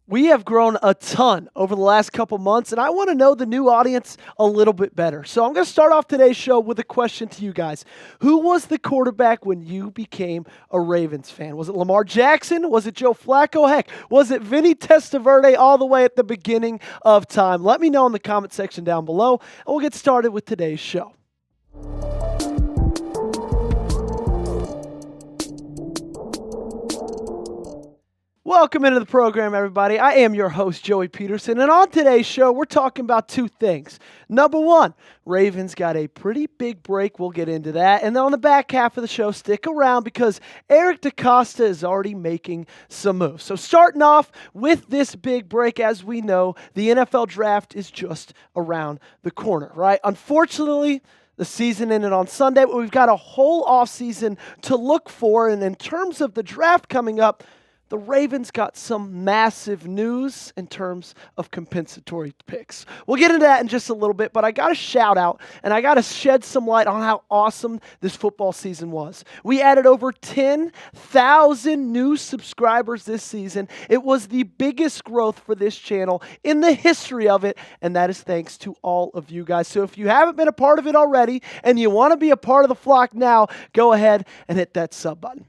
We have grown a ton over the last couple months, and I want to know the new audience a little bit better. So I'm going to start off today's show with a question to you guys. Who was the quarterback when you became a Ravens fan? Was it Lamar Jackson? Was it Joe Flacco? Heck, was it Vinny Testaverde all the way at the beginning of time? Let me know in the comment section down below, and we'll get started with today's show. Welcome into the program, everybody. I am your host, Joey Petersen, and on today's show, we're talking about two things. Number one, Ravens got a pretty big break. We'll get into that. And then on the back half of the show, stick around because Eric DeCosta is already making some moves. So starting off with this big break, as we know, the NFL draft is just around the corner, right? Unfortunately, the season ended on Sunday, but we've got a whole offseason to look for. And in terms of the draft coming up, the Ravens got some massive news in terms of compensatory picks. We'll get into that in just a little bit, but I got to shout out and I got to shed some light on how awesome this football season was. We added over 10,000 new subscribers this season. It was the biggest growth for this channel in the history of it, and that is thanks to all of you guys. So if you haven't been a part of it already and you want to be a part of the flock now, go ahead and hit that sub button.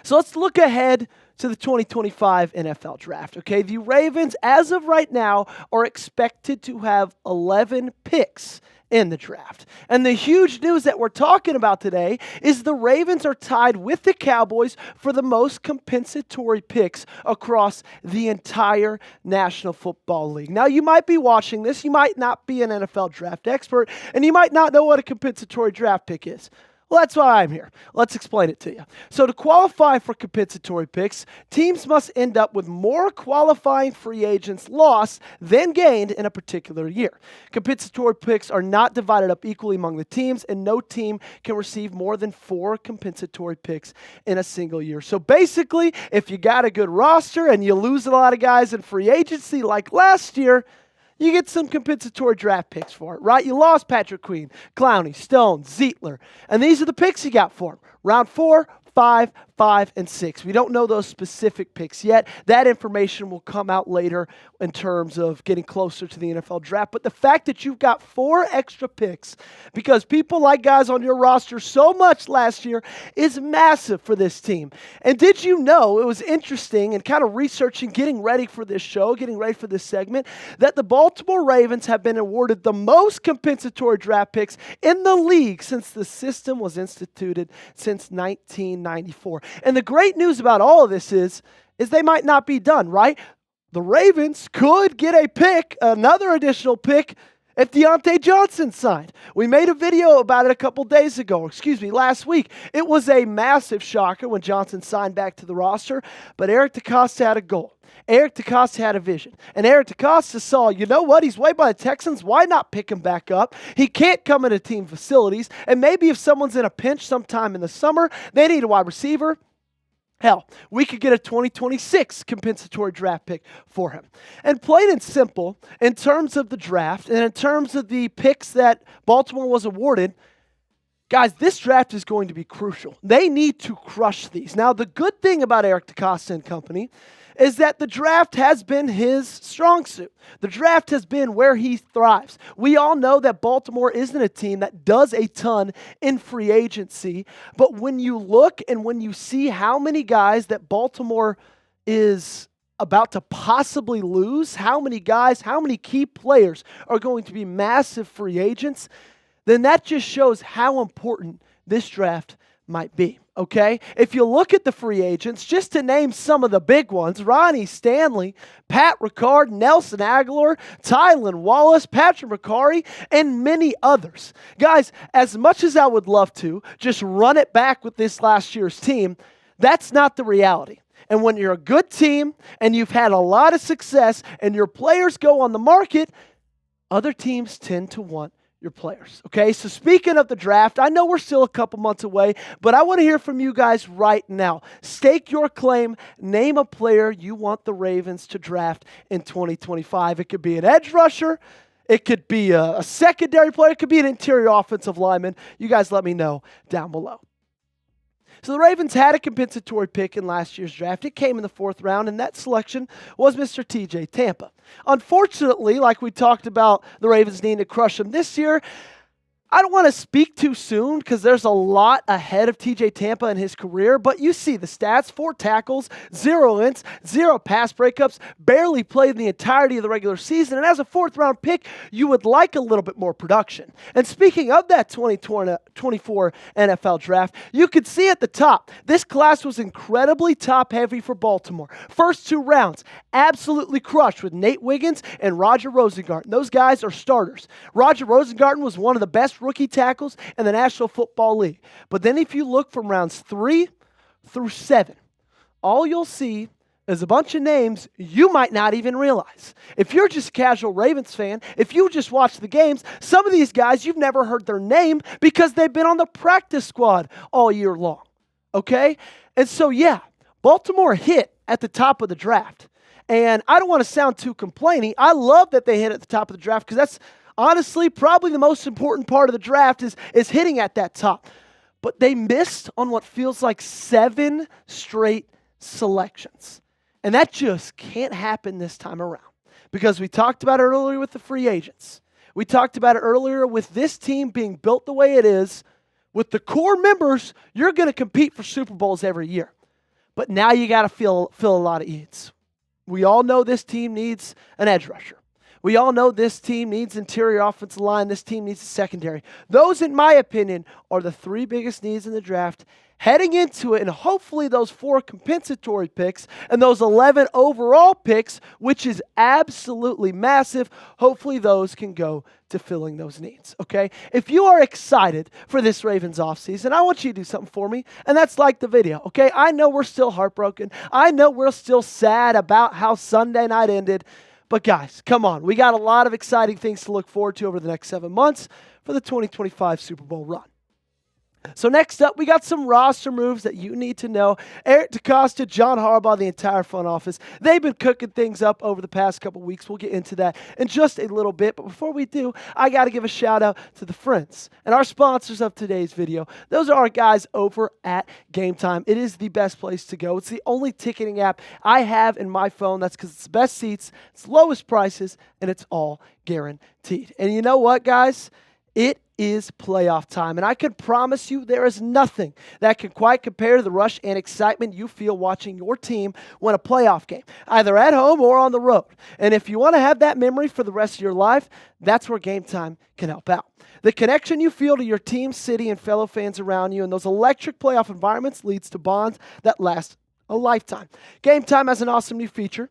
So let's look ahead to the 2025 NFL Draft, okay? The Ravens, as of right now, are expected to have 11 picks in the draft. And the huge news that we're talking about today is the Ravens are tied with the Cowboys for the most compensatory picks across the entire National Football League. Now, you might be watching this, you might not be an NFL draft expert, and you might not know what a compensatory draft pick is. Well, that's why I'm here. Let's explain it to you. So to qualify for compensatory picks, teams must end up with more qualifying free agents lost than gained in a particular year. Compensatory picks are not divided up equally among the teams, and no team can receive more than 4 compensatory picks in a single year. So basically, if you got a good roster and you lose a lot of guys in free agency like last year, you get some compensatory draft picks for it, right? You lost Patrick Queen, Clowney, Stone, Zietler, and these are the picks you got for him. Round 4, 5, 5, and 6. We don't know those specific picks yet. That information will come out later in terms of getting closer to the NFL draft. But the fact that you've got 4 extra picks because people like guys on your roster so much last year is massive for this team. And did you know, it was interesting and kind of researching, getting ready for this show, getting ready for this segment, that the Baltimore Ravens have been awarded the most compensatory draft picks in the league since the system was instituted since 1994. And the great news about all of this is they might not be done, right? The Ravens could get a pick, another additional pick, if Deontay Johnson signed. We made a video about it a couple days ago, last week. It was a massive shocker when Johnson signed back to the roster, but Eric DeCosta had a goal. Eric DeCosta had a vision. And Eric DeCosta saw, you know what? He's waived by the Texans. Why not pick him back up? He can't come into team facilities. And maybe if someone's in a pinch sometime in the summer, they need a wide receiver. Hell, we could get a 2026 compensatory draft pick for him. And plain and simple, in terms of the draft and in terms of the picks that Baltimore was awarded, guys, this draft is going to be crucial. They need to crush these. Now, the good thing about Eric DeCosta and company is that the draft has been his strong suit. The draft has been where he thrives. We all know that Baltimore isn't a team that does a ton in free agency, but when you look and when you see how many guys that Baltimore is about to possibly lose, how many guys, how many key players are going to be massive free agents, then that just shows how important this draft might be, okay? If you look at the free agents, just to name some of the big ones, Ronnie Stanley, Pat Ricard, Nelson Aguilar, Tylan Wallace, Patrick McCarry, and many others. Guys, as much as I would love to just run it back with this last year's team, that's not the reality. And when you're a good team and you've had a lot of success and your players go on the market, other teams tend to want your players, okay? So speaking of the draft, I know we're still a couple months away, but I want to hear from you guys right now. Stake your claim. Name a player you want the Ravens to draft in 2025. It could be an edge rusher. It could be a secondary player. It could be an interior offensive lineman. You guys let me know down below. So the Ravens had a compensatory pick in last year's draft. It came in the 4th round, and that selection was Mr. TJ Tampa. Unfortunately, like we talked about the Ravens needing to crush him this year, I don't want to speak too soon because there's a lot ahead of TJ Tampa in his career, but you see the stats: 4 tackles, 0 ints, 0 pass breakups, barely played in the entirety of the regular season, and as a 4th-round pick, you would like a little bit more production. And speaking of that 2024 NFL draft, you could see at the top, this class was incredibly top-heavy for Baltimore. First 2 rounds, absolutely crushed with Nate Wiggins and Roger Rosengarten. Those guys are starters. Roger Rosengarten was one of the best rookie tackles in the National Football League. But then if you look from rounds 3 through 7, all you'll see is a bunch of names you might not even realize. If you're just a casual Ravens fan, if you just watch the games, some of these guys, you've never heard their name because they've been on the practice squad all year long. Okay? And so, yeah, Baltimore hit at the top of the draft. And I don't want to sound too complaining. I love that they hit at the top of the draft because that's honestly probably the most important part of the draft is hitting at that top. But they missed on what feels like 7 straight selections. And that just can't happen this time around. Because we talked about it earlier with the free agents. We talked about it earlier with this team being built the way it is. With the core members, you're going to compete for Super Bowls every year. But now you got to fill a lot of needs. We all know this team needs an edge rusher. We all know this team needs interior offensive line. This team needs a secondary. Those, in my opinion, are the 3 biggest needs in the draft. Heading into it, and hopefully those 4 compensatory picks and those 11 overall picks, which is absolutely massive, hopefully those can go to filling those needs, okay? If you are excited for this Ravens offseason, I want you to do something for me, and that's like the video, okay? I know we're still heartbroken. I know we're still sad about how Sunday night ended, but guys, come on. We got a lot of exciting things to look forward to over the next 7 months for the 2025 Super Bowl run. So next up, we got some roster moves that you need to know. Eric DeCosta, John Harbaugh, the entire front office, they've been cooking things up over the past couple weeks. We'll get into that in just a little bit. But before we do, I got to give a shout out to the friends and our sponsors of today's video. Those are our guys over at Game Time. It is the best place to go. It's the only ticketing app I have in my phone. That's because it's the best seats, it's lowest prices, and it's all guaranteed. And you know what, guys? It is playoff time, and I can promise you there is nothing that can quite compare to the rush and excitement you feel watching your team win a playoff game, either at home or on the road. And if you want to have that memory for the rest of your life, that's where Game Time can help out. The connection you feel to your team, city, and fellow fans around you in those electric playoff environments leads to bonds that last a lifetime. Game Time has an awesome new feature.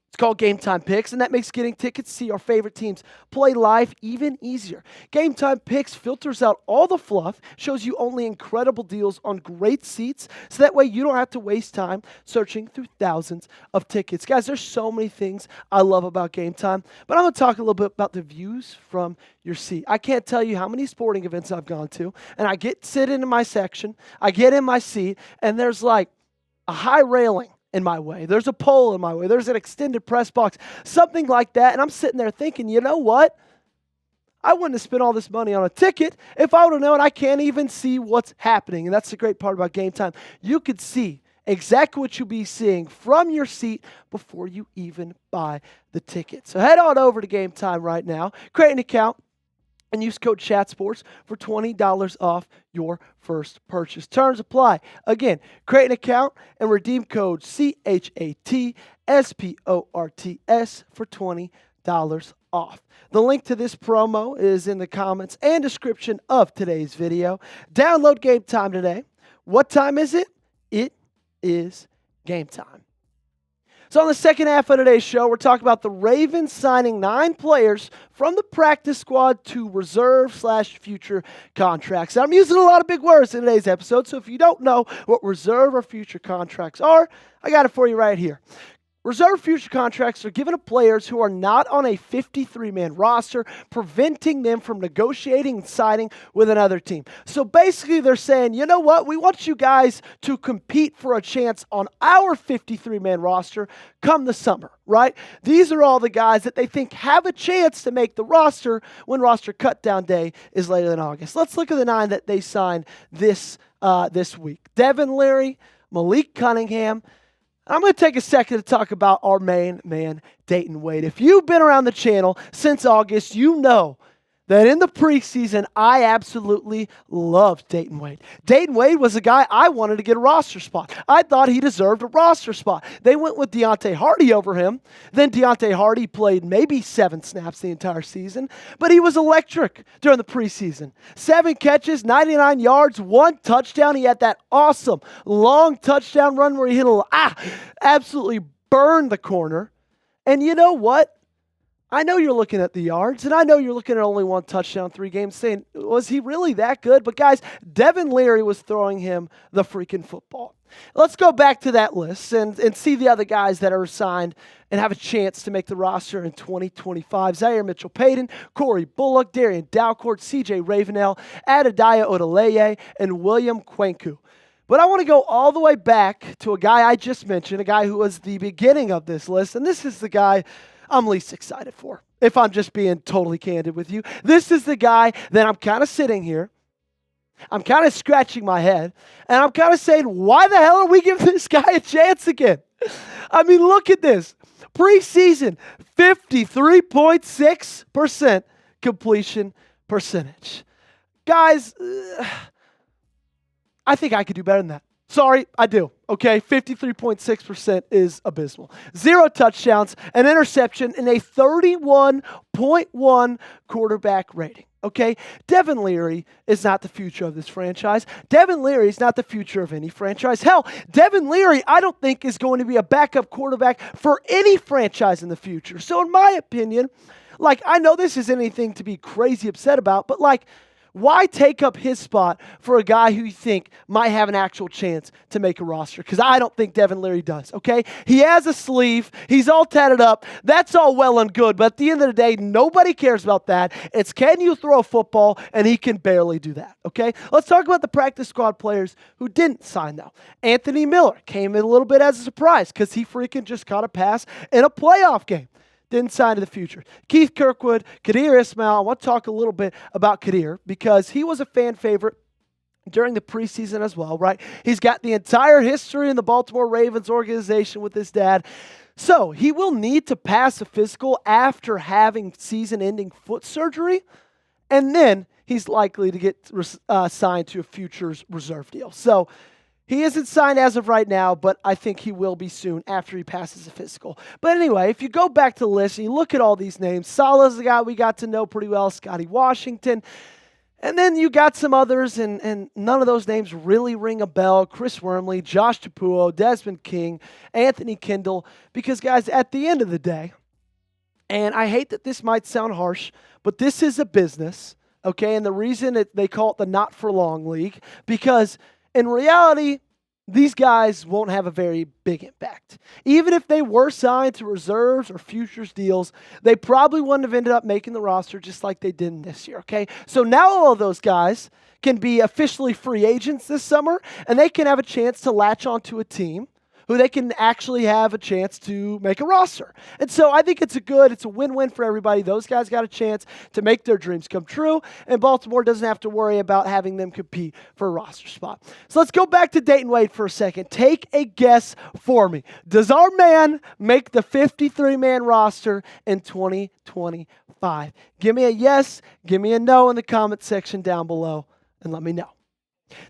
It's called Game Time Picks, and that makes getting tickets to see our favorite teams play live even easier. Game Time Picks filters out all the fluff, shows you only incredible deals on great seats, so that way you don't have to waste time searching through thousands of tickets. Guys, there's so many things I love about Game Time, but I'm going to talk a little bit about the views from your seat. I can't tell you how many sporting events I've gone to, and I sit in my section, I get in my seat, and there's like a high railing in my way. There's a pole in my way. There's an extended press box, something like that. And I'm sitting there thinking, you know what? I wouldn't have spent all this money on a ticket if I would have known I can't even see what's happening. And that's the great part about Game Time. You could see exactly what you'll be seeing from your seat before you even buy the ticket. So head on over to Game Time right now, create an account, and use code CHATSPORTS for $20 off your first purchase. Terms apply. Again, create an account and redeem code CHATSPORTS for $20 off. The link to this promo is in the comments and description of today's video. Download Game Time today. What time is it? It is game time. So on the second half of today's show, we're talking about the Ravens signing 9 players from the practice squad to reserve/future contracts. Now, I'm using a lot of big words in today's episode, so if you don't know what reserve or future contracts are, I got it for you right here. Reserve future contracts are given to players who are not on a 53-man roster, preventing them from negotiating and signing with another team. So basically they're saying, you know what, we want you guys to compete for a chance on our 53-man roster come the summer, right? These are all the guys that they think have a chance to make the roster when roster cutdown day is later than August. Let's look at the 9 that they signed this week. Devin Leary, Malik Cunningham. I'm going to take a second to talk about our main man, Dayton Wade. If you've been around the channel since August, you know that in the preseason, I absolutely loved Dayton Wade. Dayton Wade was a guy I wanted to get a roster spot. I thought he deserved a roster spot. They went with Deontay Hardy over him. Then Deontay Hardy played maybe 7 snaps the entire season, but he was electric during the preseason. 7 catches, 99 yards, 1 touchdown. He had that awesome long touchdown run where he hit absolutely burned the corner. And you know what? I know you're looking at the yards, and I know you're looking at only 1 touchdown, 3 games, saying, was he really that good? But guys, Devin Leary was throwing him the freaking football. Let's go back to that list and see the other guys that are signed and have a chance to make the roster in 2025. Zaire Mitchell-Payton, Corey Bullock, Darian Dalcourt, C.J. Ravenel, Adediah Odoleye, and William Kwenku. But I want to go all the way back to a guy I just mentioned, a guy who was the beginning of this list, and this is the guy I'm least excited for, if I'm just being totally candid with you. This is the guy that I'm kind of sitting here, I'm kind of scratching my head, and I'm kind of saying, why the hell are we giving this guy a chance again? I mean, look at this. Preseason, 53.6% completion percentage. Guys, I think I could do better than that. Sorry, I do. Okay, 53.6% is abysmal. 0 touchdowns, an interception, and a 31.1 quarterback rating. Okay, Devin Leary is not the future of this franchise. Devin Leary is not the future of any franchise. Hell, Devin Leary, I don't think is going to be a backup quarterback for any franchise in the future. So in my opinion, I know this isn't anything to be crazy upset about, but why take up his spot for a guy who you think might have an actual chance to make a roster? Because I don't think Devin Leary does, okay? He has a sleeve. He's all tatted up. That's all well and good. But at the end of the day, nobody cares about that. It's can you throw a football, and he can barely do that, okay? Let's talk about the practice squad players who didn't sign, though. Anthony Miller came in a little bit as a surprise because he freaking just caught a pass in a playoff game. Didn't sign to the future. Keith Kirkwood, Kadir Ismail. I want to talk a little bit about Kadir because he was a fan favorite during the preseason as well, right? He's got the entire history in the Baltimore Ravens organization with his dad. So he will need to pass a physical after having season-ending foot surgery, and then he's likely to get signed to a futures reserve deal. So he isn't signed as of right now, but I think he will be soon after he passes a physical. But anyway, if you go back to the list and you look at all these names, Salah's the guy we got to know pretty well, Scotty Washington, and then you got some others, and none of those names really ring a bell. Chris Wormley, Josh Tapuo, Desmond King, Anthony Kendall, because guys, at the end of the day, and I hate that this might sound harsh, but this is a business, okay? And the reason they call it the not for long league, because in reality, these guys won't have a very big impact. Even if they were signed to reserves or futures deals, they probably wouldn't have ended up making the roster just like they did this year, okay? So now all of those guys can be officially free agents this summer, and they can have a chance to latch onto a team who they can actually have a chance to make a roster. And so I think it's a win-win for everybody. Those guys got a chance to make their dreams come true, and Baltimore doesn't have to worry about having them compete for a roster spot. So let's go back to Dayton Wade for a second. Take a guess for me. Does our man make the 53-man roster in 2025? Give me a yes, give me a no in the comment section down below, and let me know.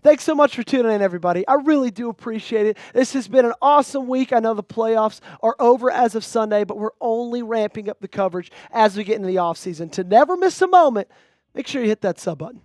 Thanks so much for tuning in, everybody. I really do appreciate it. This has been an awesome week. I know the playoffs are over as of Sunday, but we're only ramping up the coverage as we get into the offseason. To never miss a moment, make sure you hit that sub button.